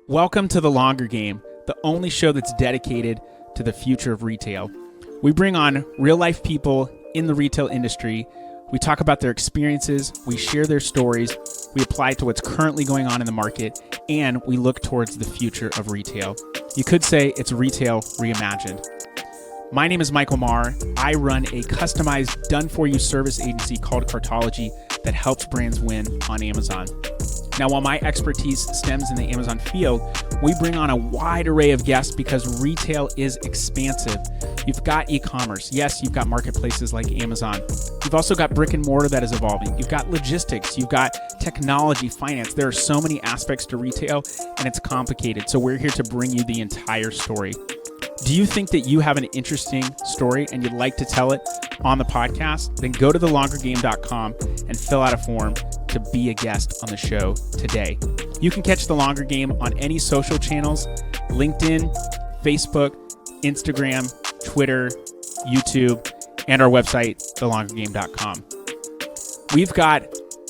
Welcome to The Longer Game, the only show that's dedicated to the future of retail. We bring on real-life people in the retail industry. We talk about their experiences, we share their stories, we apply it to what's currently going on in the market, and we look towards the future of retail. You could say it's Retail Reimagined. My name is Michael Marr. I run a customized, done-for-you service agency called Cartology that helps brands win on Amazon. Now, while my expertise stems in the Amazon field, we bring on a wide array of guests because retail is expansive. You've got e-commerce. Yes, you've got marketplaces like Amazon. You've also got brick and mortar that is evolving. You've got logistics. You've got technology, finance. There are so many aspects to retail, and it's complicated. So we're here to bring you the entire story. Do you think that you have an interesting story and you'd like to tell it on the podcast? Then go to thelongergame.com and fill out a form to be a guest on the show today. You can catch The Longer Game on any social channels: LinkedIn, Facebook, Instagram, Twitter, YouTube, and our website, thelongergame.com. We've got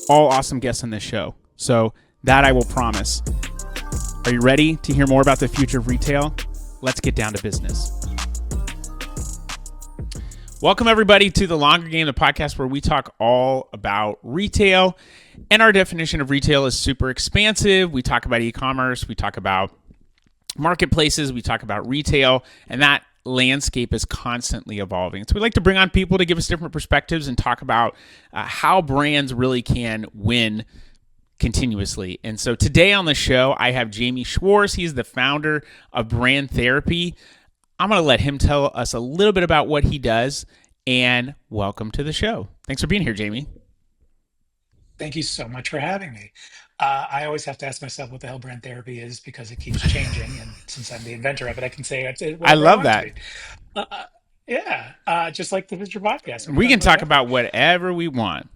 all awesome guests on this show, so that I will promise. Are you ready to hear more about the future of retail? Let's get down to business. Welcome, everybody, to The Longer Game, the podcast where we talk all about retail. And our definition of retail is super expansive. We talk about e-commerce. We talk about marketplaces. We talk about retail. And that landscape is constantly evolving. So we like to bring on people to give us different perspectives and talk about how brands really can win continuously. And so today on the show, I have Jaime Schwarz. He's the founder of Brand Therapy. I'm going to let him tell us a little bit about what he does, and welcome to the show. Thanks for being here, Jaime. Thank you so much for having me. I always have to ask myself what the hell brand therapy is because it keeps changing. And since I'm the inventor of it, I can say it's I whatever I love want it to that. be. Just like this is your podcast. We We can can talk about talk whatever. about whatever we want.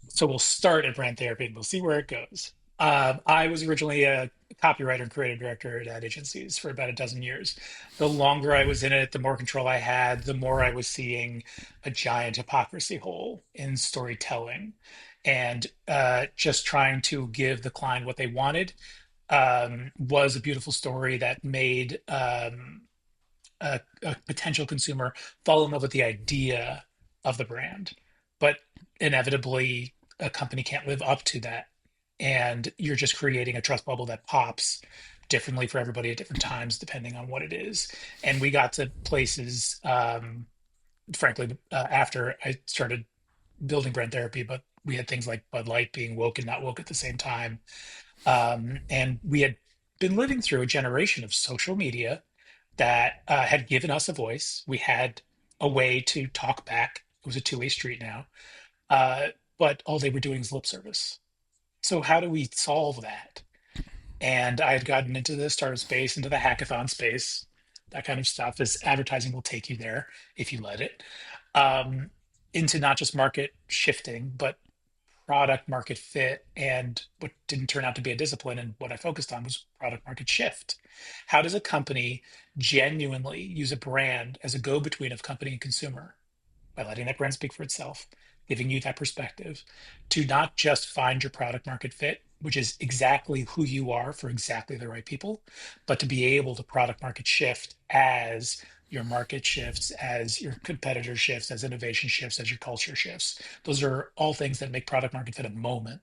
So we'll start at brand therapy and we'll see where it goes. I was originally a copywriter and creative director at ad agencies for about a dozen years. The longer I was in it, the more control I had, the more I was seeing a giant hypocrisy hole in storytelling and just trying to give the client what they wanted was a beautiful story that made a potential consumer fall in love with the idea of the brand. But inevitably, a company can't live up to that. And you're just creating a trust bubble that pops differently for everybody at different times, depending on what it is. And we got to places, frankly, after I started building brand therapy, but we had things like Bud Light being woke and not woke at the same time. And we had been living through a generation of social media that had given us a voice. We had a way to talk back. It was a two-way street now. Uh, but all they were doing is lip service. So how do we solve that? And I had gotten into the startup space, into the hackathon space, that kind of stuff, as advertising will take you there if you let it, um, into not just market shifting, but product market fit. And what didn't turn out to be a discipline and what I focused on was product market shift. How does a company genuinely use a brand as a go-between of company and consumer by letting that brand speak for itself, giving you that perspective to not just find your product market fit, which is exactly who you are for exactly the right people, but to be able to product market shift as your market shifts, as your competitor shifts, as innovation shifts, as your culture shifts. Those are all things that make product market fit a moment.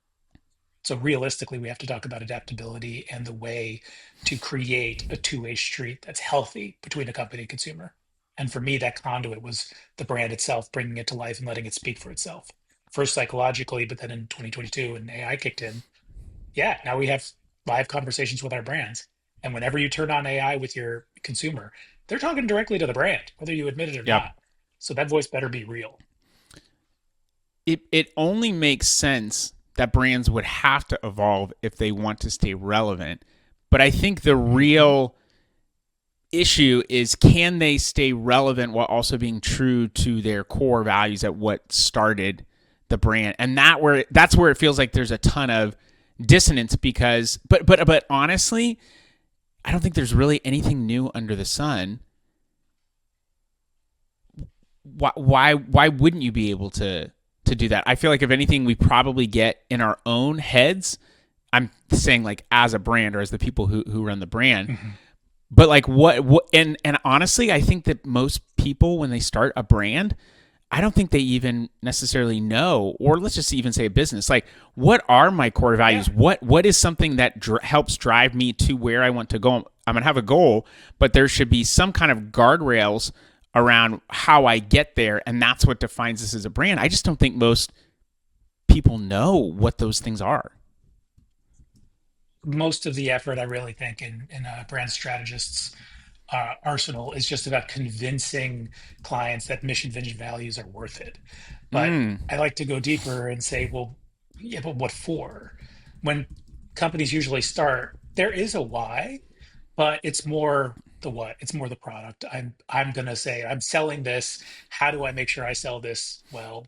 So realistically, we have to talk about adaptability and the way to create a two-way street that's healthy between a company and consumer. And for me, that conduit was the brand itself, bringing it to life and letting it speak for itself. First psychologically, but then in 2022, when AI kicked in, yeah, now we have live conversations with our brands. And whenever you turn on AI with your consumer, they're talking directly to the brand, whether you admit it or Yep. not. So that voice better be real. It only makes sense that brands would have to evolve if they want to stay relevant. But I think the Mhm. real issue is, can they stay relevant while also being true to their core values at what started the brand? And that's where it feels like there's a ton of dissonance because but honestly, I don't think there's really anything new under the sun. Why wouldn't you be able to do that? I feel like if anything, we probably get in our own heads I'm saying like as a brand or as the people who run the brand. Mm-hmm. But like what and honestly, I think that most people when they start a brand, I don't think they even necessarily know, or let's just even say a business, like what are my core Yeah. values? What is something that helps drive me to where I want to go? I'm going to have a goal, but there should be some kind of guardrails around how I get there, and that's what defines this as a brand. I just don't think most people know what those things are. Most of the effort, I really think, in a brand strategist's arsenal is just about convincing clients that mission, vision, values are worth it. But Mm. I like to go deeper and say, well, yeah, but what for? When companies usually start, there is a why, but it's more the what. It's more the product. I'm gonna say I'm selling this. How do I make sure I sell this well?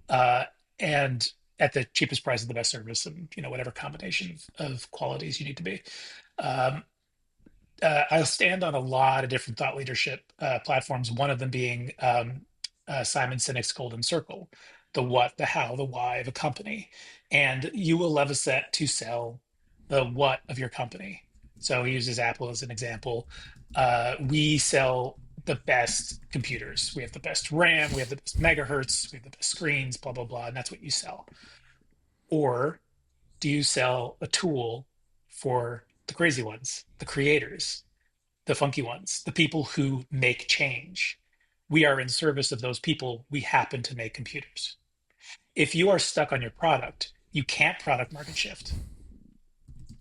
Uh, and at the cheapest price of the best service, and whatever combination of qualities you need to be. Um, I stand on a lot of different thought leadership platforms, one of them being Simon Sinek's Golden Circle, the what, the how, the why of a company. And you will level set to sell the what of your company. So he uses Apple as an example. We sell the best computers. We have the best RAM, we have the best megahertz, we have the best screens, blah, blah, blah. And that's what you sell. Or do you sell a tool for the crazy ones, the creators, the funky ones, the people who make change? We are in service of those people. We happen to make computers. If you are stuck on your product, you can't product market shift.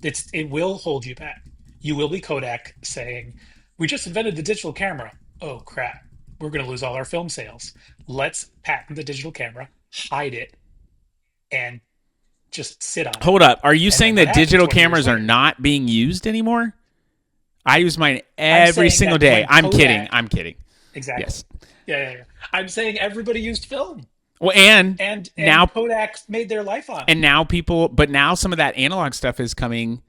It will hold you back. You will be Kodak saying, "We just invented the digital camera. Oh crap, we're going to lose all our film sales. Let's patent the digital camera, hide it, and just sit on it." Hold up. Are you And saying then what that happens digital 20 years cameras are later? not being used anymore? I use mine I'm every saying single that day. when I'm kidding. Kodak, I'm kidding. exactly. Yes. Yeah, yeah, yeah. I'm saying everybody used film, Well, and and now Kodak made their life on it. and now people, but now some of that analog stuff is coming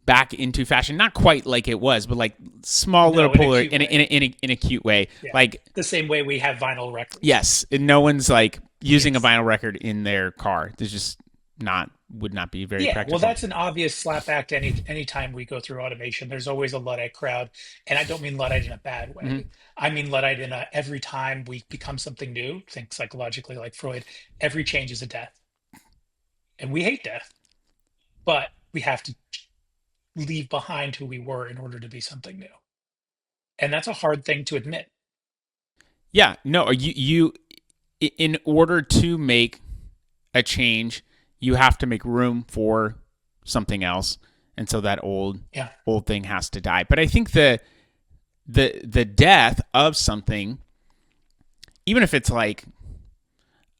back into fashion. Not quite like it was, but like small little No, in a polar cute way. in a cute way. Yeah. Like The same way we have vinyl records. yes, and no one's like using a It's vinyl record in their car. There's just not would not be very Yeah, well, practical. that's an obvious slapback to any time we go through automation. There's always a Luddite crowd, and I don't mean Luddite in a bad Mhm. way. I mean Luddite in a every time we become something new, think psychologically like Freud, every change is a death. And we hate death, but we have to leave behind who we were in order to be something new. And that's a hard thing to admit. Yeah, no, in order to make a change, you have to make room for something else, and so that Yeah. old thing has to die. But I think the death of something, even if it's like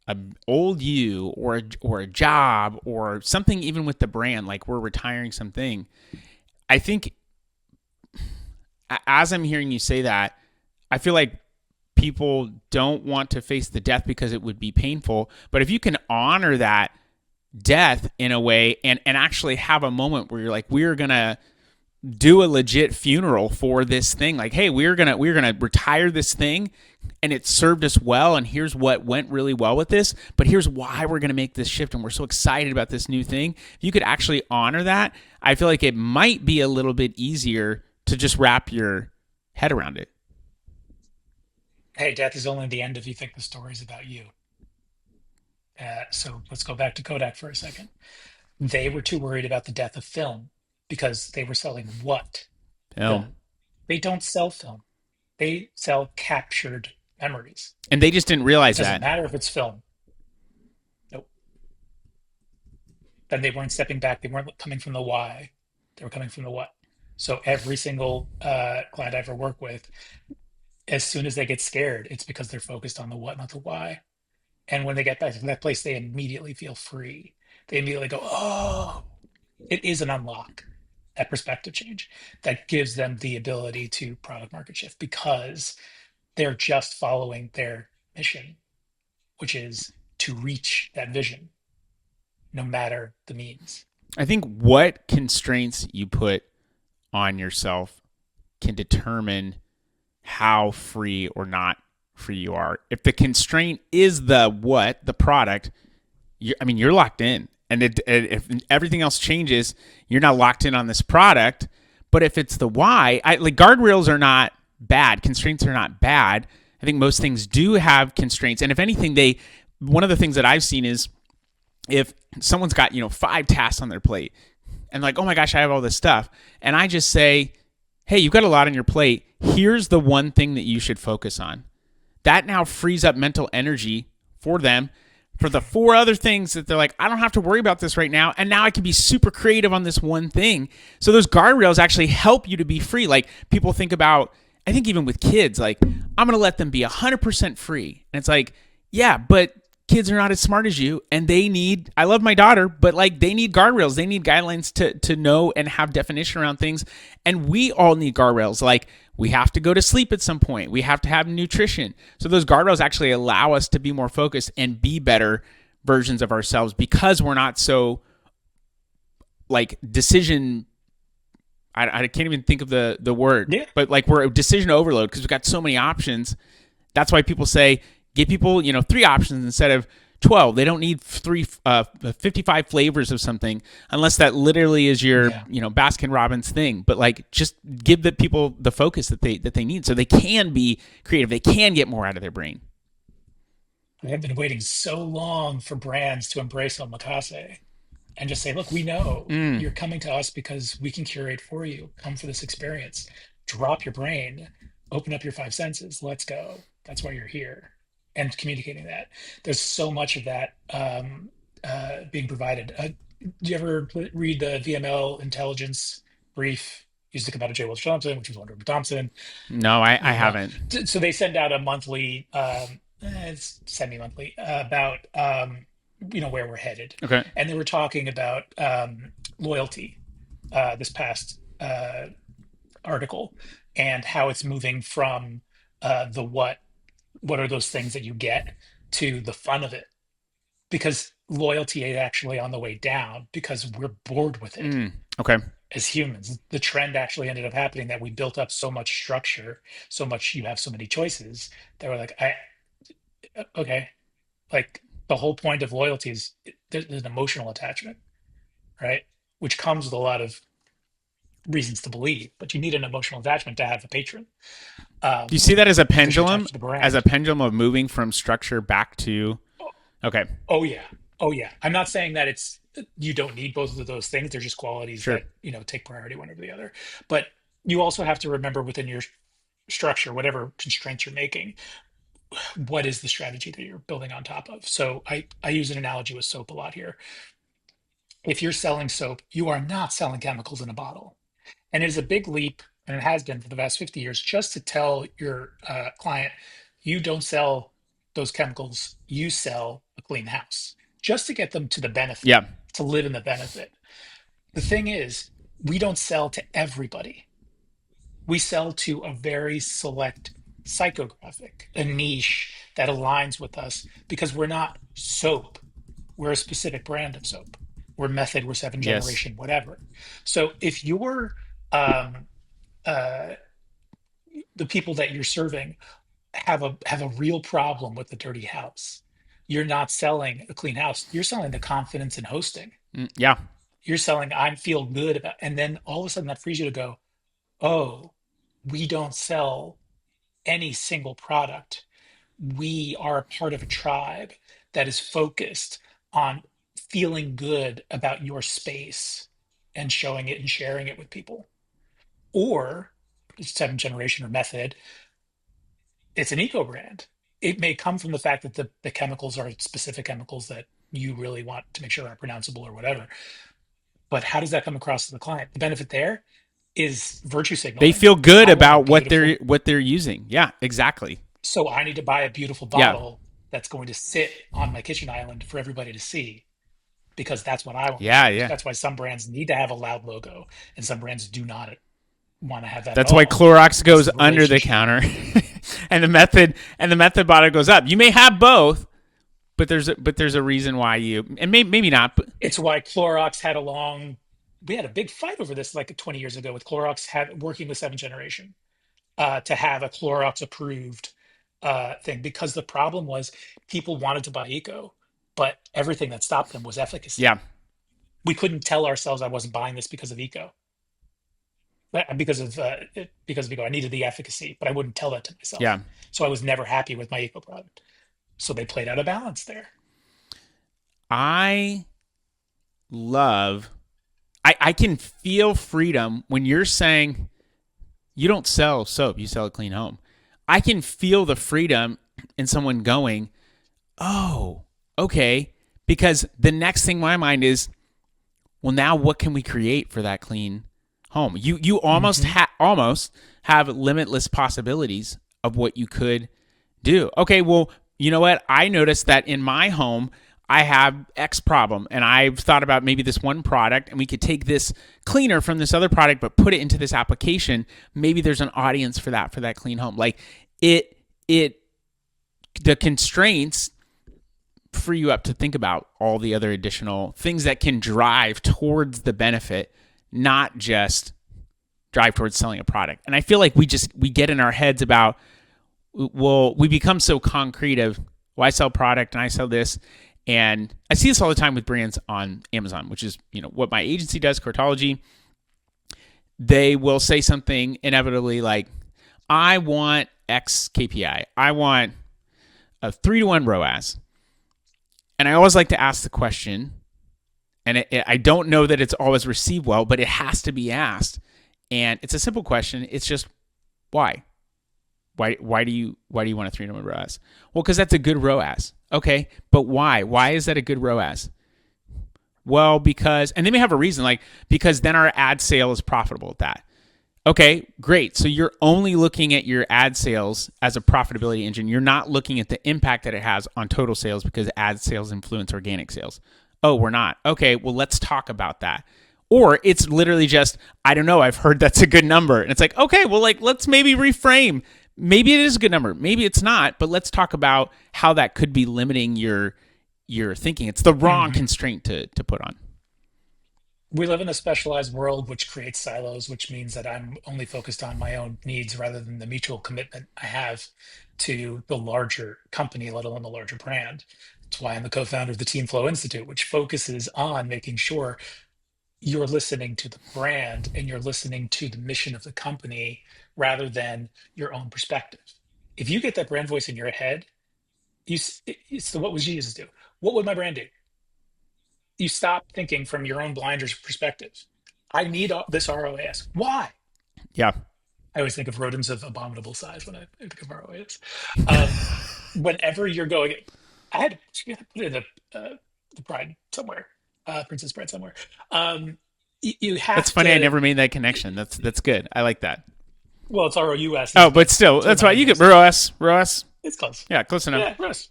a old you or a job or something, even with the brand, like we're retiring something. I think as I'm hearing you say that, I feel like people don't want to face the death because it would be painful. But if you can honor that death in a way and actually have a moment where you're like, we're gonna do a legit funeral for this thing, like, hey, we're gonna retire this thing and it served us well, and here's what went really well with this, but here's why we're gonna make this shift, and we're so excited about this new thing. If you could actually honor that, I feel like it might be a little bit easier to just wrap your head around it. Hey, death is only the end if you think the story's about you. So let's go back to Kodak for a second. They were too worried about the death of film because they were selling what? Film. Film. They don't sell film. They sell captured memories. And they just didn't It realize doesn't that. matter if it's film. Nope. Then they weren't stepping back. They weren't coming from the why. They were coming from the what. So every single client I ever work with, as soon as they get scared, it's because they're focused on the what, not the why. And when they get back to that place, they immediately feel free. They immediately go, oh, it is an unlock, that perspective change that gives them the ability to product market shift because they're just following their mission, which is to reach that vision, no matter the means. I think what constraints you put on yourself can determine how free or not free you are. If the constraint is the what, the product, I mean, you're locked in. And if everything else changes, you're not locked in on this product. But if it's the why, like guardrails are not bad. Constraints are not bad. I think most things do have constraints. And if anything, one of the things that I've seen is if someone's got, 5 tasks on their plate and like, oh my gosh, I have all this stuff. And I just say, hey, you've got a lot on your plate. Here's the one thing that you should focus on. That now frees up mental energy for them for the 4 other things that they're like, I don't have to worry about this right now. And now I can be super creative on this one thing. So those guardrails actually help you to be free. Like people think about, I think even with kids, like I'm going to let them be 100% free. And it's like, yeah, but kids are not as smart as you and I love my daughter, but like they need guardrails. They need guidelines to know and have definition around things. And we all need guardrails. Like we have to go to sleep at some point. We have to have nutrition. So those guardrails actually allow us to be more focused and be better versions of ourselves because we're not so like decision. I can't even think of the word, Yeah. but like we're a decision overload because we've got so many options. That's why people say, give people, 3 options instead of 12. They don't need 55 flavors of something unless that literally is your, Baskin Robbins thing. But like, just give the people the focus that they need so they can be creative. They can get more out of their brain. I have been waiting so long for brands to embrace omakase and just say, look, we know Mm. you're coming to us because we can curate for you. Come for this experience. Drop your brain, open up your 5 senses. Let's go. That's why you're here. And communicating that. There's so much of that being provided. Do you ever read the VML intelligence brief? Used to come out of J. Wells Thompson, which was Wonder Woman Thompson. No, I VML. haven't. So they send out a monthly, it's semi-monthly, about where we're headed, Okay. and they were talking about loyalty this past article and how it's moving from the what are those things that you get to the fun of it because loyalty is actually on the way down because we're bored with it Mm. Okay. as humans. The trend actually ended up happening that we built up so much structure, so much you have so many choices that we're like, okay, like the whole point of loyalty is there's an emotional attachment, right? Which comes with a lot of reasons to believe, but you need an emotional attachment to have a patron Do you see that as a because you're attached pendulum? to the As a brand. pendulum of moving from structure back to. Okay. Oh yeah. Oh yeah. I'm not saying that it's you don't need both of those things. They're just qualities Sure. that, take priority one over the other. But you also have to remember within your structure, whatever constraints you're making, what is the strategy that you're building on top of? So I use an analogy with soap a lot here. If you're selling soap, you are not selling chemicals in a bottle. And it is a big leap, and it has been for the past 50 years, just to tell your client, you don't sell those chemicals, you sell a clean house, just to get them to the benefit, Yeah. to live in the benefit. The thing is, we don't sell to everybody. We sell to a very select psychographic, a niche that aligns with us because we're not soap. We're a specific brand of soap. We're method, we're seven Yes. generation, whatever. So if you're um, uh, the people that you're serving have a real problem with the dirty house. You're not selling a clean house. You're selling the confidence in hosting. Mm. Yeah. You're selling I feel good about, and then all of a sudden that frees you to go, oh, we don't sell any single product. We are a part of a tribe that is focused on feeling good about your space and showing it and sharing it with people. Or seventh generation or method, it's an eco brand. It may come from the fact that the chemicals are specific chemicals that you really want to make sure are pronounceable or whatever. But how does that come across to the client? The benefit there is virtue They signaling. feel good I want a about what they're beautiful, what they're using. Yeah. Exactly. so I need to buy a beautiful Yeah. bottle that's going to sit on my kitchen island for everybody to see because that's what I want to Yeah. share. Yeah. That's why some brands need to have a loud logo and some brands do not want to have that at That's why all Clorox because goes of the under the relationship. counter, and the method bottle goes up. You may have both, but there's a reason why and maybe not. But It's why Clorox had a long, we had a big fight over this like 20 years ago with Clorox working with seventh generation to have a Clorox approved thing because the problem was people wanted to buy eco, but everything that stopped them was efficacy. yeah. We couldn't tell ourselves I wasn't buying this because of eco, because of eco. I needed the efficacy, but I wouldn't tell that to myself. Yeah. So I was never happy with my eco product. So they played out a balance there. I love, I can feel freedom when you're saying you don't sell soap, you sell a clean home. I can feel the freedom in someone going, oh, okay. Because the next thing in my mind is, well, now what can we create for that clean home? You almost Hmm. almost have limitless possibilities of what you could do. Okay, well, you know what? I noticed that in my home, I have X problem, and I've thought about maybe this one product, and we could take this cleaner from this other product, but put it into this application. Maybe there's an audience for that clean home. Like it, the constraints free you up to think about all the other additional things that can drive towards the benefit, not just drive towards selling a product. And I feel like we get in our heads about, well, we become so concrete of, well, I sell product and I sell this. And I see this all the time with brands on Amazon, which is, what my agency does, Cortology. They will say something inevitably like, I want X KPI. I want a 3-to-1 RoAS. And I always like to ask the question, and I don't know that it's always received well, but it has to be asked. And it's a simple question. It's just, why? Why do you want a 3-to-1 RoAS? Well, because that's a good RoAS. Okay, but why? Why is that a good RoAS? Well, because, and they may have a reason, like, because then our ad sale is profitable at that. Okay, great. So you're only looking at your ad sales as a profitability engine. You're not looking at the impact that it has on total sales because ad sales influence organic sales. Oh, we're not. Okay, well, let's talk about that. Or it's literally just, I don't know, I've heard that's a good number. And it's like, okay, well, like, let's maybe reframe. Maybe it is a good number. Maybe it's not, but let's talk about how that could be limiting your thinking. It's the wrong Hmm. constraint to put on. We live in a specialized world which creates silos, which means that I'm only focused on my own needs rather than the mutual commitment I have to the larger company, let alone the larger brand. That's why I'm the co-founder of the Team Flow Institute, which focuses on making sure you're listening to the brand and you're listening to the mission of the company rather than your own perspective. If you get that brand voice in your head, it's the what would Jesus do? What would my brand do? You stop thinking from your own blinders perspective. I need this ROAS. Why? Yeah. I always think of rodents of abominable size when I think of ROAS. Whenever you're going, you had to put in the bride somewhere, Princess Bride somewhere. You That's have funny. I to. never made that connection. That's good. I like that. Well, it's ROUS, Oh, but but still, to the that's right. You get non-linguist, RoAS. it's close. Yeah, close enough. Yeah, Russ.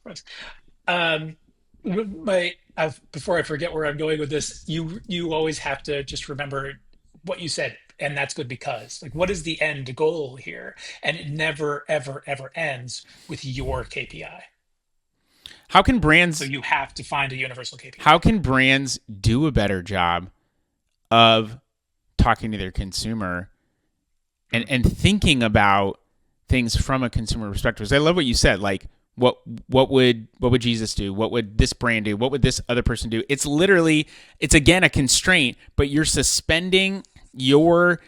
Um, before I forget where I'm going with this, you always have to just remember what you said, and that's good because, like, what is the end goal here? And it never, ever, ever ends with your KPI. How can So brands you have to find a universal how KPI. can brands do a better job of talking to their consumer and thinking about things from a consumer perspective? 'Cause I love what you said. Like, what would Jesus do? What would this brand do? What would this other person do? It's literally, it's again a constraint, but you're suspending your.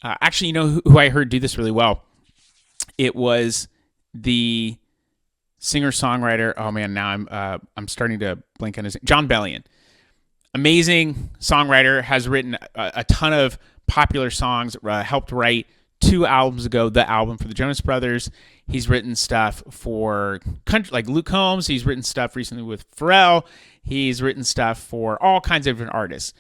Actually, who I heard do this really well? It was the singer songwriter. Oh man, now I'm starting to blank on his name. John Bellion, amazing songwriter, has written a ton of popular songs. Helped write 2 albums ago the album for the Jonas Brothers. He's written stuff for country like Luke Combs. He's written stuff recently with Pharrell. He's written stuff for all kinds of different artists.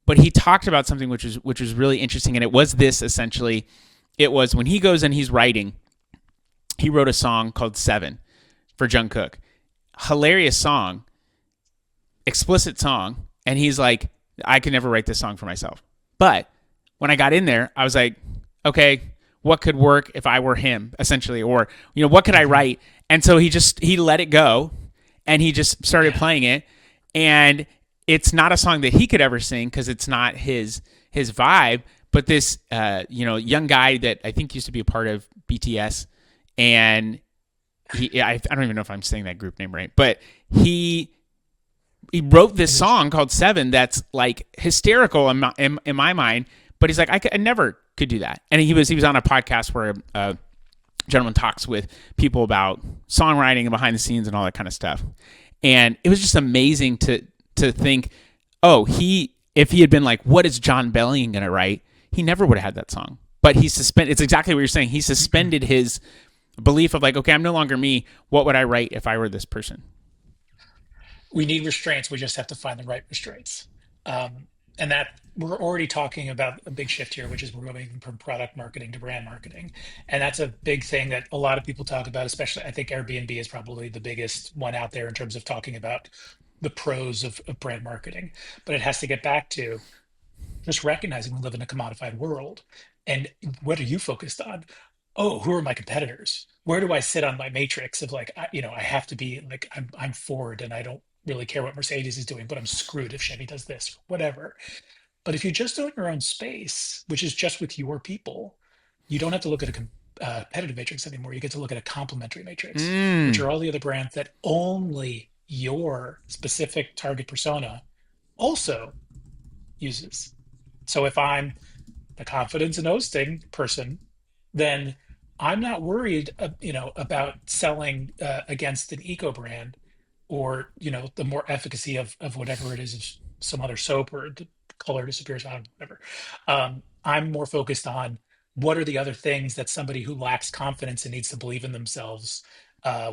But he talked about something which was really interesting, and it was this essentially. It was when he goes and he's writing. He wrote a song called Seven for Jungkook. Hilarious song, explicit song, and he's like, I could never write this song for myself. But when I got in there, I was like, okay, what could work if I were him, essentially, or what could I Hmm. write? And so he let it go, and he just started Yeah. playing it, and it's not a song that he could ever sing because it's not his vibe. But this young guy that I think used to be a part of BTS, and I don't even know if I'm saying that group name right, but he he wrote this It is. song called Seven that's like hysterical in my mind. But he's like, I never could do that. And he was on a podcast where a gentleman talks with people about songwriting and behind the scenes and all that kind of stuff. And it was just amazing to think, oh, if he had been like, what is John Bellion going to write? He never would have had that song. But he suspended. It's exactly what you're saying. He suspended his belief of like, okay, I'm no longer me. What would I write if I were this person? We need restraints. We just have to find the right restraints. And that we're already talking about a big shift here, which is we're moving from product marketing to brand marketing. And that's a big thing that a lot of people talk about, especially I think Airbnb is probably the biggest one out there in terms of talking about the pros of brand marketing. But it has to get back to just recognizing we live in a commodified world. And what are you focused on? Oh, who are my competitors? Where do I sit on my matrix of like, I have to be like, I'm Ford and I don't really care what Mercedes is doing, but I'm screwed if Chevy does this, whatever. But if you just own your own space, which is just with your people, you don't have to look at a competitive matrix anymore. You get to look at a complementary matrix, which Mm. are all the other brands that only your specific target persona also uses. So if I'm the confidence and hosting person, then I'm not worried, about selling against an eco brand or the more efficacy of whatever it is, of some other soap or the color disappears, I don't know, whatever. I'm more focused on what are the other things that somebody who lacks confidence and needs to believe in themselves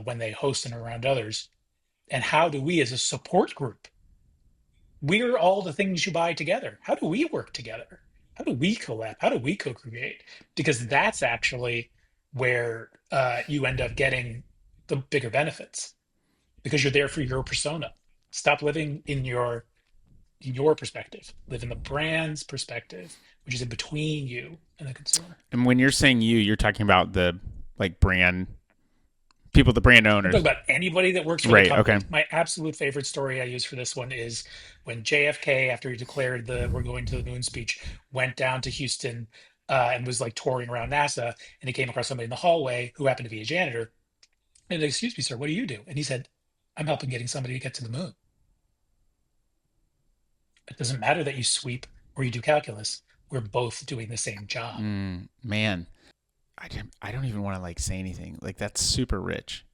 when they host and around others, and how do we as a support group, we're all the things you buy together. How do we work together? How do we collab? How do we co-create? Because that's actually where you end up getting the bigger benefits because you're there for your persona. Stop living in your perspective. Live in the brand's perspective, which is in between you and the consumer. And when you're saying you're talking about the like brand people, the brand I'm talking owners. about anybody that works for the Right. Okay. company. My absolute favorite story I use for this one is when JFK, after he declared the "We're going to the moon" speech, went down to Houston and was like touring around NASA, and he came across somebody in the hallway who happened to be a janitor. And he, excuse me, sir, what do you do? And he said, I'm helping getting somebody to get to the moon. It doesn't matter that you sweep or you do calculus. We're both doing the same job. Man, I don't even want to like say anything. Like that's super rich.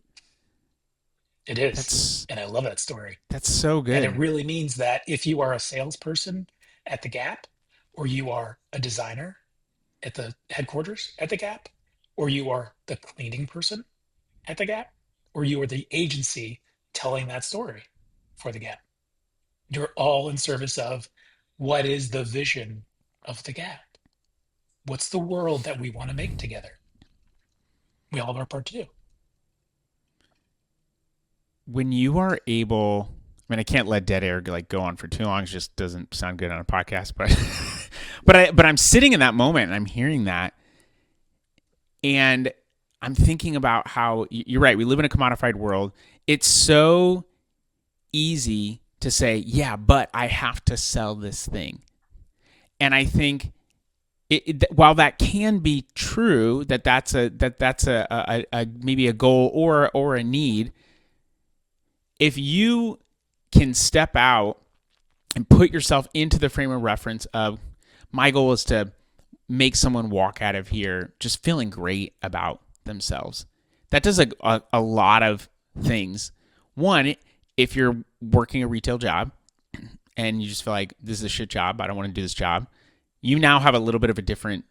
It is. That's And I love that story. that's so And it good. really means that if you are a salesperson at the Gap, or you are a designer at the headquarters at the Gap, or you are the cleaning person at the Gap, or you are the agency telling that story for the Gap, you're all in service of what is the vision of the Gap? What's the world that we want to make together? We all have our part to do. When you are able, I mean, I can't let dead air like go on for too long. It just doesn't sound good on a podcast. But but I'm sitting in that moment and I'm hearing that, and I'm thinking about how you're right. We live in a commodified world. It's so easy to say, yeah, but I have to sell this thing. And I think while that can be true, that's a maybe a goal or a need, if you can step out and put yourself into the frame of reference of my goal is to make someone walk out of here just feeling great about themselves. That does a lot of things. One, if you're working a retail job and you just feel like this is a shit job, I don't want to do this job, you now have a little bit of a different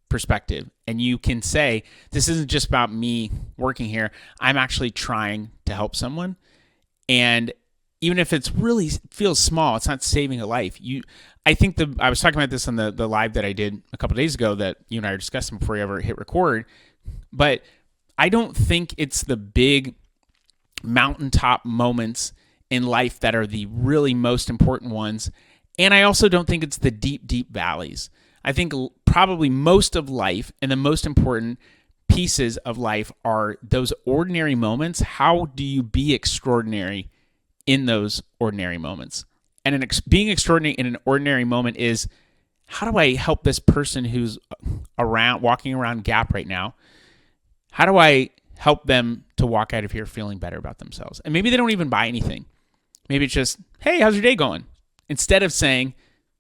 perspective. And you can say, this isn't just about me working here. I'm actually trying to help someone. And even if it's really feels small, it's not saving a life. I think I was talking about this on the live that I did a couple of days ago that you and I were discussing before you ever hit record. But I don't think it's the big mountaintop moments in life that are the really most important ones. And I also don't think it's the deep, deep valleys. I think probably most of life and the most important pieces of life are those ordinary moments. How do you be extraordinary in those ordinary moments? And being extraordinary in an ordinary moment is, how do I help this person who's walking around Gap right now? How do I help them to walk out of here feeling better about themselves? And maybe they don't even buy anything, Maybe it's just, hey, how's your day going? Instead of saying,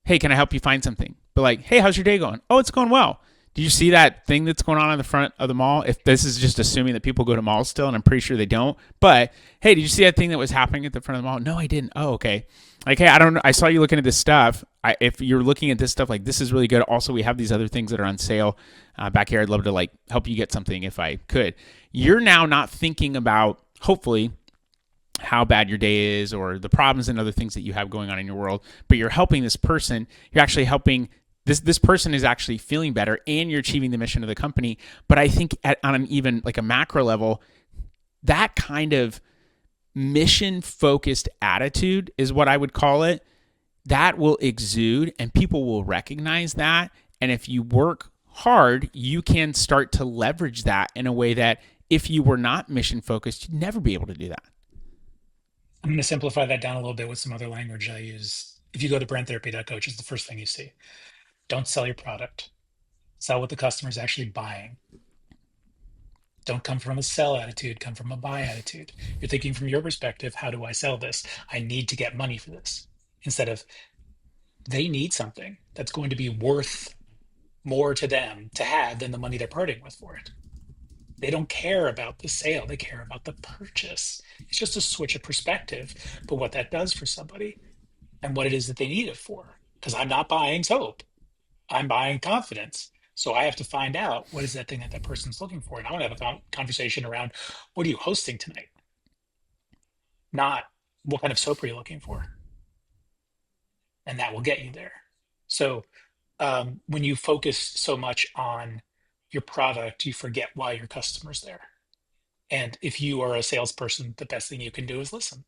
hey, can I help you find something? But like, hey, how's your day going? Oh, it's going well. Do you see that thing that's going on in the front of the mall? If this is just assuming that people go to malls still, and I'm pretty sure they don't. But hey, did you see that thing that was happening at the front of the mall? No, I didn't. Oh, okay. Like, hey, I don't know. I saw you looking at this stuff. If you're looking at this stuff, like this is really good. Also, we have these other things that are on sale back here. I'd love to like help you get something if I could. You're now not thinking about, hopefully, how bad your day is or the problems and other things that you have going on in your world, but you're helping this person. You're actually helping this person is actually feeling better, and you're achieving the mission of the company. But I think on an even like a macro level, that kind of mission focused attitude is what I would call it. That will exude and people will recognize that. And if you work hard, you can start to leverage that in a way that if you were not mission focused, you'd never be able to do that. I'm going to simplify that down a little bit with some other language I use. If you go to brandtherapy.coach, it's the first thing you see. Don't sell your product. Sell what the customer is actually buying. Don't come from a sell attitude, come from a buy attitude. You're thinking from your perspective, how do I sell this? I need to get money for this. Instead of they need something that's going to be worth more to them to have than the money they're parting with for it. They don't care about the sale, they care about the purchase. It's just a switch of perspective, but what that does for somebody and what it is that they need it for. Because I'm not buying soap, I'm buying confidence. So I have to find out what is that thing that that person's looking for. And I want to have a conversation around what are you hosting tonight? Not what kind of soap are you looking for? And that will get you there. So when you focus so much on your product, you forget why your customer's there. And if you are a salesperson, the best thing you can do is listen.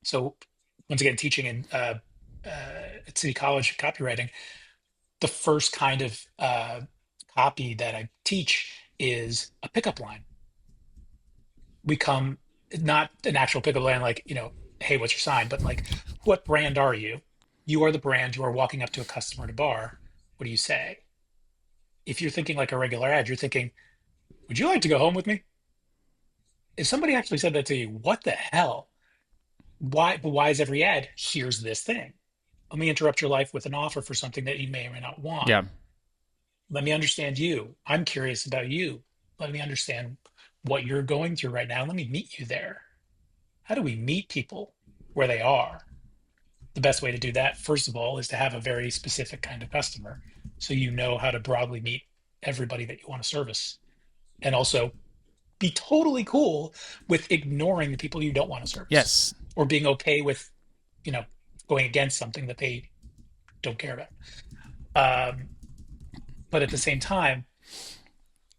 So once again, teaching in at City College copywriting, the first kind of copy that I teach is a pickup line. We come not an actual pickup line like, hey, what's your sign? But like, what brand are you? You are the brand. You are walking up to a customer at a bar. What do you say? If you're thinking like a regular ad, you're thinking, would you like to go home with me? If somebody actually said that to you, what the hell? Why? But why is every ad? Here's this thing. Let me interrupt your life with an offer for something that you may or may not want. Yeah. Let me understand you. I'm curious about you. Let me understand what you're going through right now. Let me meet you there. How do we meet people where they are? The best way to do that, first of all, is to have a very specific kind of customer. So you know how to broadly meet everybody that you want to service. And also be totally cool with ignoring the people you don't want to service Yes. or being okay with, you know, going against something that they don't care about. But at the same time,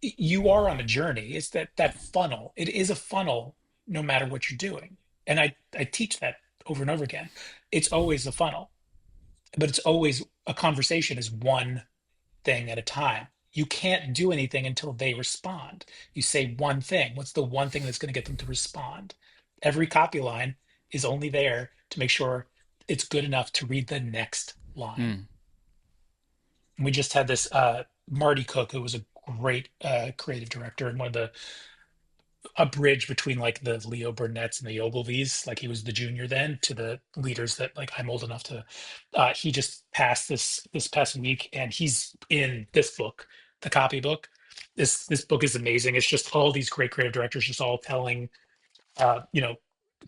you are on a journey. It's that funnel. It is a funnel no matter what you're doing. And I teach that over and over again. It's always a funnel, but it's always a conversation is one thing at a time. You can't do anything until they respond. You say one thing. What's the one thing that's going to get them to respond? Every copy line is only there to make sure it's good enough to read the next line. Mm. We just had this Marty Cook, who was a great creative director and one of the a bridge between like the Leo Burnett's and the Ogilvies. Like he was the junior then to the leaders that like I'm old enough to. He just passed this past week, and he's in this book, the copy book. This book is amazing. It's just all these great creative directors just all telling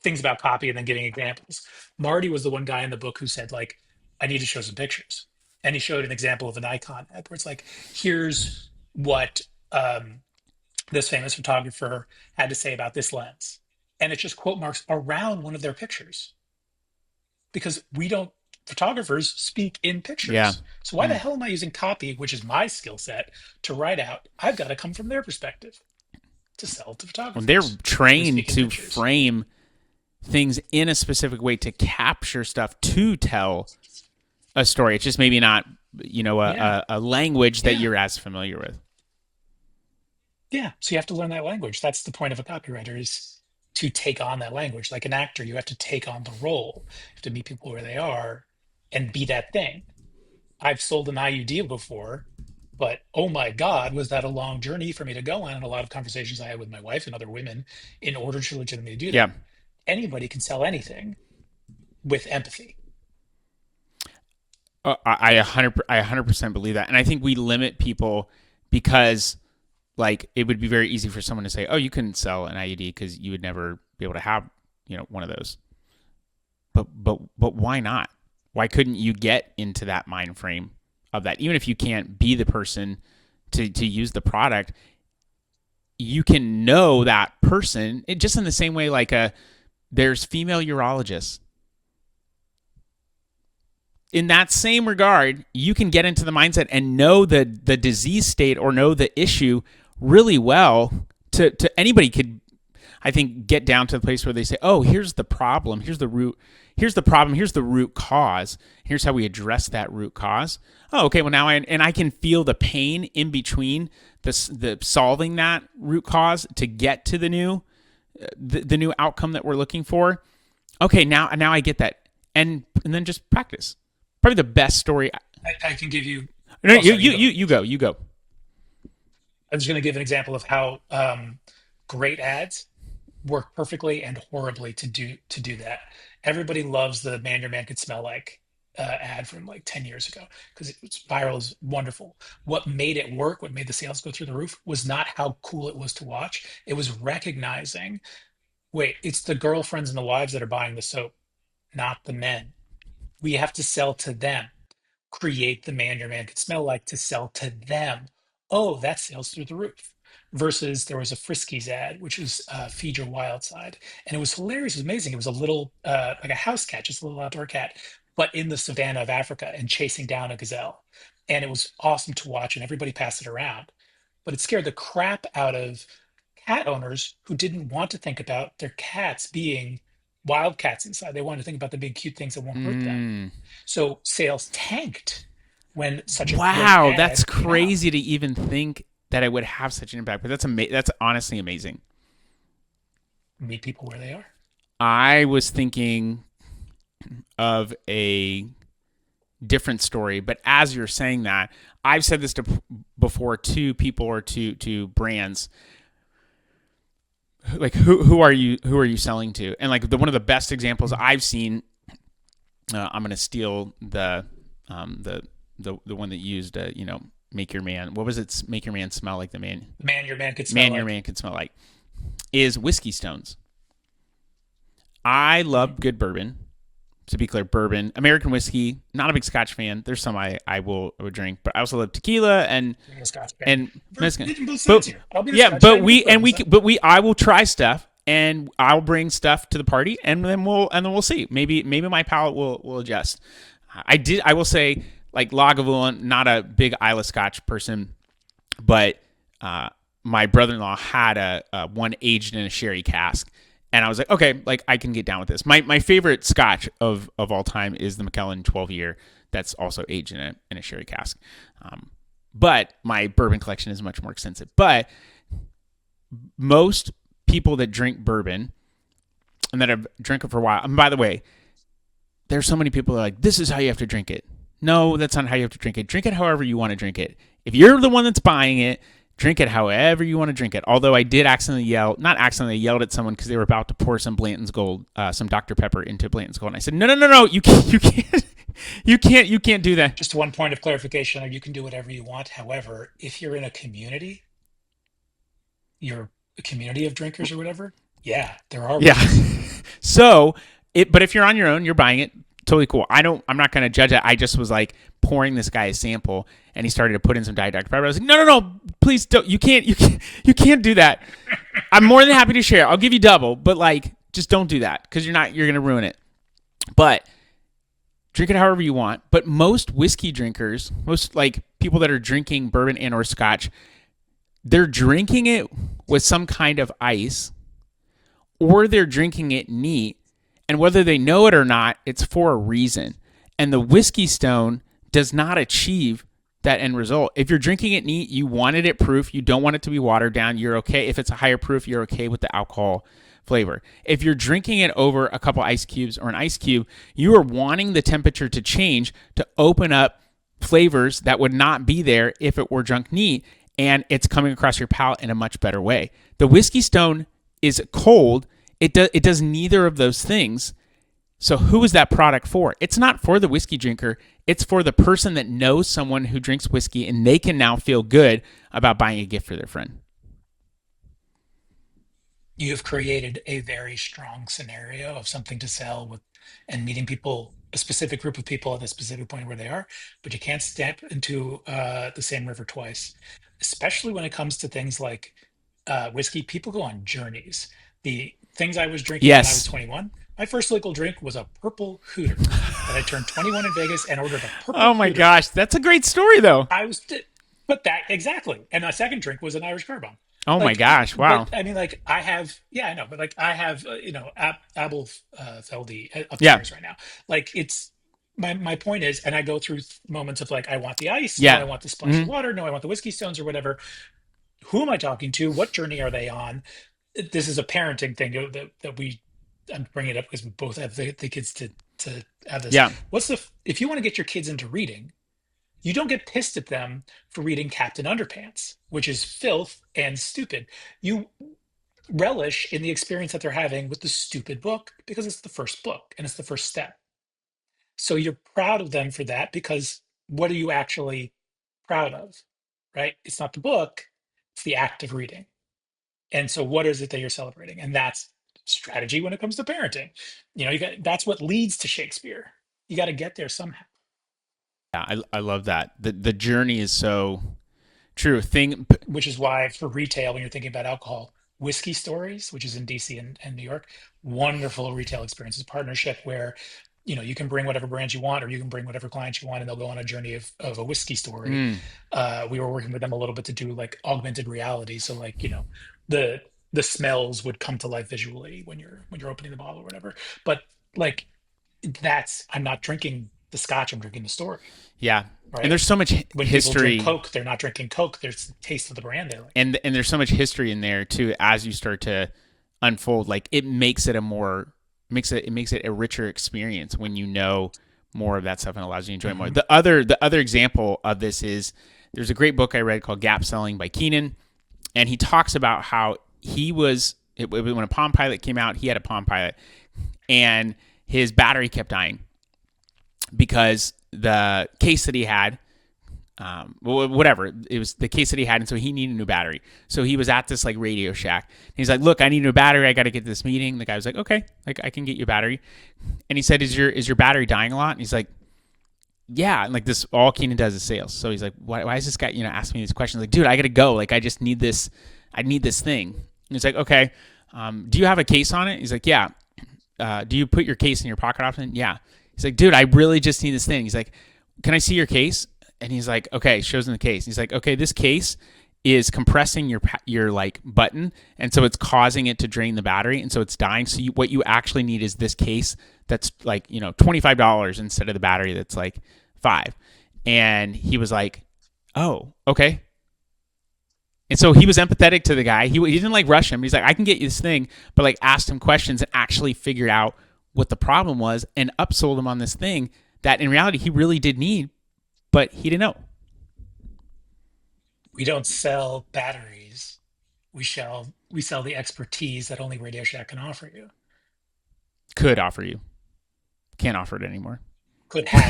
things about copy and then giving examples. Marty was the one guy in the book who said like I need to show some pictures, and he showed an example of an icon ad where it's like here's what. This famous photographer had to say about this lens. And it's just quote marks around one of their pictures because we don't, photographers speak in Yeah. pictures. So why the Mm. hell am I using copy, which is my skill set, to write out? I've got to come from their perspective to sell to When they're photographers. We trained speak in to pictures. frame things in a specific way to capture stuff to tell a story. It's just maybe not, Yeah. a language that Yeah. you're as familiar with. Yeah. So you have to learn that language. That's the point of a copywriter is to take on that language. Like an actor, you have to take on the role. You have to meet people where they are and be that thing. I've sold an IUD before, but oh my God, was that a long journey for me to go on and a lot of conversations I had with my wife and other women in order to legitimately do Yeah. that. Anybody can sell anything. with empathy. I 100% believe that, and I think we limit people because like it would be very easy for someone to say, "Oh, you couldn't sell an IUD because you would never be able to have one of those." But why not? Why couldn't you get into that mind frame of that? Even if you can't be the person to use the product, you can know that person. Just in the same way, like there's female urologists. In that same regard, you can get into the mindset and know the disease state or know the issue really well. To anybody could, I think, get down to the place where they say, "Oh, here's the problem. Here's the root. Here's the problem. Here's the root cause. Here's how we address that root cause." Oh, okay. Well, now I can feel the pain in between the solving that root cause to get to the new outcome that we're looking for. Okay, now I get that, and then just practice. Probably the best story. I can give you. No, Oh, sorry, you go. You go. I'm just going to give an example of how great ads work perfectly and horribly to do that. Everybody loves the "Man Your Man Could Smell Like" ad from like 10 years ago because it was viral, is wonderful. What made it work, what made the sales go through the roof, was not how cool it was to watch. It was recognizing, wait, it's the girlfriends and the wives that are buying the soap, not the men. We have to sell to them, create the "Man Your Man Could Smell Like" to sell to them. Oh, that sells through the roof. Versus there was a Friskies ad, which was "Feed Your Wild Side," and it was hilarious. It was amazing. It was a little like a house cat, just a little outdoor cat, but in the savannah of Africa and chasing down a gazelle. And it was awesome to watch, and everybody passed it around. But it scared the crap out of cat owners who didn't want to think about their cats being wild cats inside. They wanted to think about the big cute things that won't hurt them. Mm. So sales tanked when such a great Wow, that's ad came out. crazy to even think that it would have such an impact. But that's honestly amazing. Meet people where they are. I was thinking of a different story, but as you're saying that, I've said this before to people or to brands. Like who are you selling to? And like one of the best examples I've seen, I'm gonna steal the one that used make your man. What was it? Make your man smell like the man. The "Man Your Man Could Smell Man your Like." man could smell like. Is Whiskey Stones. I love good bourbon. To be clear, bourbon, American whiskey. Not a big Scotch fan. There's some I would drink, but I also love tequila and I'm a Scotch fan. and We can both but sides here. I'll be the yeah, Scotch but fan, we you and the we bourbon but we I will try stuff and I'll bring stuff to the party and then we'll see. Maybe my palate will adjust. I will say like Lagavulin, not a big Isla Scotch person, but my brother-in-law had a one aged in a sherry cask. And I was like, okay, like I can get down with this. My favorite Scotch of all time is the Macallan 12-year. That's also aged in a sherry cask. But my bourbon collection is much more extensive. But most people that drink bourbon and that have drank it for a while. And by the way, there's so many people that are like, this is how you have to drink it. No, that's not how you have to drink it. Drink it however you want to drink it. If you're the one that's buying it, drink it however you want to drink it. Although I did not accidentally yelled at someone because they were about to pour some Blanton's Gold, some Dr. Pepper into Blanton's Gold. And I said, no, you can't, you can't do that. Just one point of clarification: you can do whatever you want. However, if you're in a community, you're a community of drinkers or whatever, yeah, there are Yeah. rules. So but if you're on your own, you're buying it. Totally cool. I'm not going to judge it. I just was like pouring this guy a sample and he started to put in some Diet Dr. Pepper. I was like, no, please don't. You can't do that. I'm more than happy to share. I'll give you double, but like, just don't do that because you're going to ruin it. But drink it however you want. But most whiskey drinkers, most like people that are drinking bourbon and or Scotch, they're drinking it with some kind of ice or they're drinking it neat. And whether they know it or not, it's for a reason. And the Whiskey Stone does not achieve that end result. If you're drinking it neat, you wanted it proof, you don't want it to be watered down, you're okay. If it's a higher proof, you're okay with the alcohol flavor. If you're drinking it over a couple ice cubes or an ice cube, you are wanting the temperature to change to open up flavors that would not be there if it were drunk neat, and it's coming across your palate in a much better way. The Whiskey Stone is cold. It does neither of those things, So who is that product for? It's not for the whiskey drinker. It's for the person that knows someone who drinks whiskey, and they can now feel good about buying a gift for their friend. You have created a very strong scenario of something to sell with and meeting people, a specific group of people at a specific point where they are, but you can't step into the same river twice, especially when it comes to things like whiskey. People go on journeys. The things I was drinking when I was Yes. 21, my first legal drink was a purple hooter that I turned 21 in Vegas and ordered a purple Oh my hooter. gosh, that's a great story though. I was, but that exactly. And my second drink was an Irish car bomb. Oh my Like, gosh, but wow. I mean, like, I have, yeah, I know, but like, I have, Abel Feldy Yeah. upstairs right now. Like, it's my point is, and I go through moments of like, I want the ice. No, Yeah. I want the splash of Mm-hmm. water. No, I want the whiskey stones or whatever. Who am I talking to? What journey are they on? This is a parenting thing that we, I'm bringing it up because we both have the kids to have this. Yeah. If you want to get your kids into reading, you don't get pissed at them for reading Captain Underpants, which is filth and stupid. You relish in the experience that they're having with the stupid book because it's the first book and it's the first step. So you're proud of them for that because what are you actually proud of? Right? It's not the book, it's the act of reading. And so what is it that you're celebrating? And that's strategy when it comes to parenting. You got that's what leads to Shakespeare. You got to get there somehow. Yeah, I love that. The journey is so true. Which is why for retail, when you're thinking about alcohol, Whiskey Stories, which is in DC and New York, wonderful retail experiences, partnership where you can bring whatever brands you want, or you can bring whatever clients you want, and they'll go on a journey of a whiskey story. mm, We were working with them a little bit to do like augmented reality, so like the the smells would come to life visually when you're opening the bottle or whatever. But like that's I'm not drinking the scotch, I'm drinking the story, yeah. And right? there's so much When people drink history Coke, they're not drinking Coke. There's the taste of the brand they like. and there's so much history in there too as you start to unfold. Like it makes it a more makes it a richer experience when you know more of that stuff and allows you to enjoy it more. Hmm. The other example of this is there's a great book I read called Gap Selling by Keenan, and he talks about how when a Palm Pilot came out, he had a Palm Pilot and his battery kept dying because the case that he had, whatever, it was the case that he had, and so he needed a new battery. So he was at this like Radio Shack. He's like, "Look, I need a new battery. I got to get to this meeting." The guy was like, "Okay, like I can get you a battery." And he said, "Is your battery dying a lot?" And he's like, "Yeah." And like this, all Keenan does is sales. So he's like, "Why is this guy asking me these questions?" Like, dude, I gotta go. Like, I just need this. I need this thing. And he's like, "Okay, do you have a case on it?" He's like, "Yeah." Do you put your case in your pocket often? Yeah. He's like, dude, I really just need this thing. He's like, can I see your case? And he's like, okay, shows him the case. He's like, okay, this case is compressing your like button, and so it's causing it to drain the battery, and so it's dying. So what you actually need is this case that's like $25 instead of the battery that's like $5. And he was like, oh, okay. And so he was empathetic to the guy. He didn't like rush him. He's like, I can get you this thing, but like asked him questions and actually figured out what the problem was and upsold him on this thing that in reality he really did need, but he didn't know. We don't sell batteries. We sell the expertise that only Radio Shack can offer you. Could offer you. Can't offer it anymore. Could have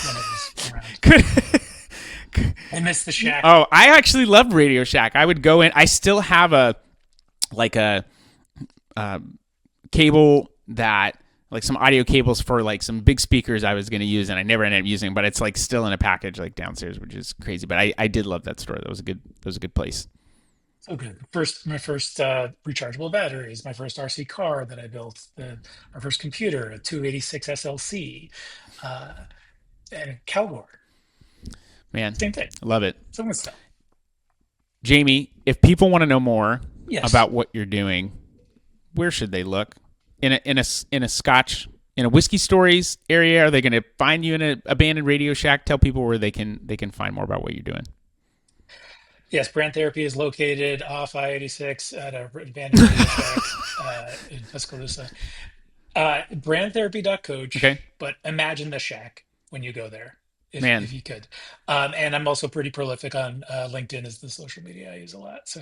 when it was around. Could. I miss the Shack. Oh, I actually love Radio Shack. I would go in. I still have a uh, cable that like some audio cables for like some big speakers I was going to use and I never ended up using, but it's like still in a package like downstairs, which is crazy. But I did love that store. That was a good place. So good. My first rechargeable batteries, my first RC car that I built, our first computer, a 286 SLC, uh, and Calgor. Man, Same thing. I love it. Some good stuff. Jamie, if people want to know more Yes. about what you're doing, where should they look? In a Scotch in a whiskey stories area? Are they going to find you in an abandoned Radio Shack? Tell people where they can find more about what you're doing. Yes, Brand Therapy is located off I-86 at a abandoned Radio Shack in Tuscaloosa. Brandtherapy.coach, Okay, but imagine the shack when you go there, if man, you could. And I'm also pretty prolific on LinkedIn is the social media I use a lot. So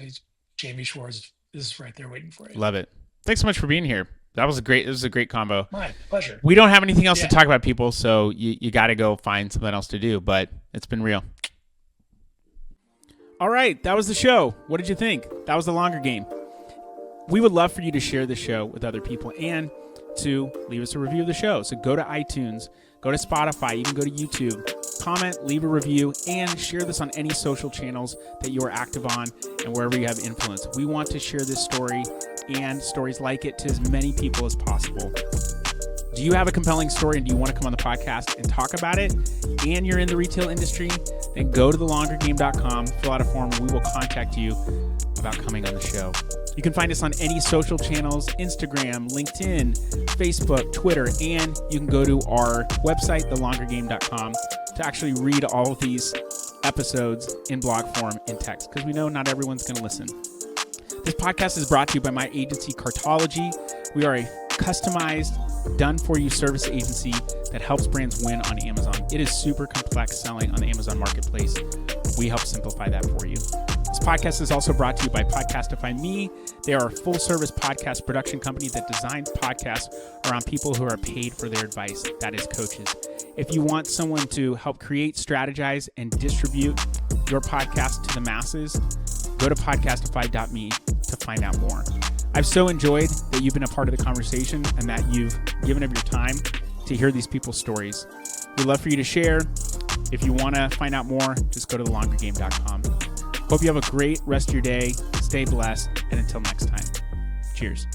Jamie Schwarz is right there waiting for you. love it. Thanks so much for being here. This was a great combo. My pleasure. We don't have anything else Yeah. to talk about, people, so you got to go find something else to do, but it's been real. All right, that was the show. What did you think? That was the longer game. We would love for you to share the show with other people and to leave us a review of the show. So go to iTunes, go to Spotify, you can go to YouTube, comment, leave a review, and share this on any social channels that you are active on and wherever you have influence. We want to share this story and stories like it to as many people as possible. Do you have a compelling story and do you want to come on the podcast and talk about it, and you're in the retail industry, then go to thelongergame.com, fill out a form, and we will contact you about coming on the show. You can find us on any social channels, Instagram, LinkedIn, Facebook, Twitter, and you can go to our website, thelongergame.com, to actually read all of these episodes in blog form in text, because we know not everyone's going to listen. This podcast is brought to you by my agency, Cartology. We are a customized, done-for-you service agency that helps brands win on Amazon. It is super complex selling on the Amazon Marketplace. We help simplify that for you. This podcast is also brought to you by Podcastify Me. They are a full-service podcast production company that designs podcasts around people who are paid for their advice. That is coaches. If you want someone to help create, strategize, and distribute your podcast to the masses, go to podcastify.me to find out more. I've so enjoyed that you've been a part of the conversation and that you've given of your time to hear these people's stories. We'd love for you to share. If you want to find out more, just go to thelongergame.com. Hope you have a great rest of your day. Stay blessed. And until next time, cheers.